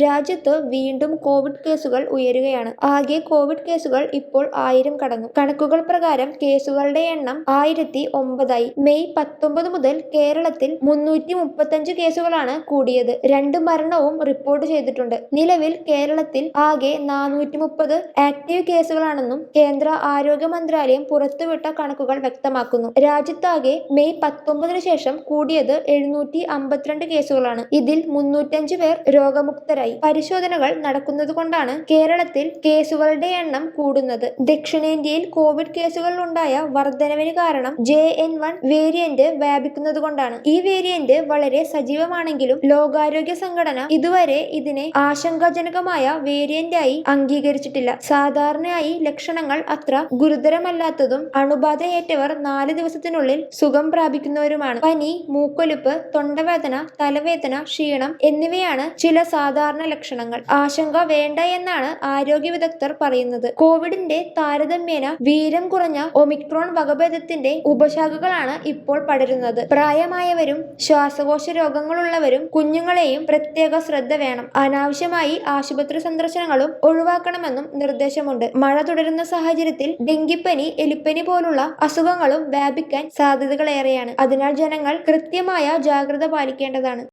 രാജ്യത്ത് വീണ്ടും കോവിഡ് കേസുകൾ ഉയരുകയാണ്. ആകെ കോവിഡ് കേസുകൾ ഇപ്പോൾ 1000 കടന്നു. കണക്കുകൾ പ്രകാരം കേസുകളുടെ എണ്ണം 1009ആയി. മെയ് 19 മുതൽ കേരളത്തിൽ 335 കേസുകളാണ് കൂടിയത്. 2 മരണവും റിപ്പോർട്ട് ചെയ്തിട്ടുണ്ട്. നിലവിൽ കേരളത്തിൽ ആകെ 430 ആക്റ്റീവ് കേസുകളാണെന്നും കേന്ദ്ര ആരോഗ്യ മന്ത്രാലയം പുറത്തുവിട്ട കണക്കുകൾ വ്യക്തമാക്കുന്നു. രാജ്യത്താകെ മെയ് 19 ശേഷം കൂടിയത് 752 കേസുകളാണ്. ഇതിൽ 305 പേർ രോഗമുക്തരായി. പരിശോധനകൾ നടക്കുന്നതുകൊണ്ടാണ് കേരളത്തിൽ കേസുകളുടെ എണ്ണം കൂടുന്നത്. ദക്ഷിണേന്ത്യയിൽ കോവിഡ് കേസുകളിൽ ഉണ്ടായ വർധനവിന് കാരണം JN1 വേരിയന്റ് വ്യാപിക്കുന്നതുകൊണ്ടാണ്. ഈ വേരിയന്റ് വളരെ സജീവമാണെങ്കിലും ലോകാരോഗ്യ സംഘടന ഇതുവരെ ഇതിനെ ആശങ്കാജനകമായ വേരിയന്റായി അംഗീകരിച്ചിട്ടില്ല. സാധാരണയായി ലക്ഷണങ്ങൾ അത്ര ഗുരുതരമല്ലാത്തതും അണുബാധയേറ്റവർ 4 ദിവസത്തിനുള്ളിൽ സുഖം പ്രാപിക്കുന്നവരുമാണ്. പനി, മൂക്കൊലിപ്പ്, തൊണ്ടവേദന, തലവേദന, ക്ഷീണം എന്നിവയാണ് ചില സാധാരണ ലക്ഷണങ്ങൾ. ആശങ്ക വേണ്ട എന്നാണ് ആരോഗ്യ വിദഗ്ധർ പറയുന്നത്. കോവിഡിന്റെ താരതമ്യേന വീര്യം കുറഞ്ഞ ഒമിക്രോൺ വകഭേദത്തിന്റെ ഉപശാഖകളാണ് ഇപ്പോൾ പടരുന്നത്. പ്രായമായവരും ശ്വാസകോശ രോഗങ്ങളുള്ളവരും കുഞ്ഞുങ്ങളെയും പ്രത്യേക ശ്രദ്ധ വേണം. അനാവശ്യമായി ആശുപത്രി സന്ദർശനങ്ങളും ഒഴിവാക്കണമെന്നും നിർദ്ദേശമുണ്ട്. മഴ തുടരുന്ന സാഹചര്യത്തിൽ ഡെങ്കിപ്പനി, എലിപ്പനി പോലുള്ള അസുഖങ്ങളും വ്യാപിക്കാൻ സാധ്യതകളേറെയാണ്. അതിനാൽ ജനങ്ങൾ കൃത്യമായ ജാഗ്രത പാലിക്കേണ്ടതാണ്.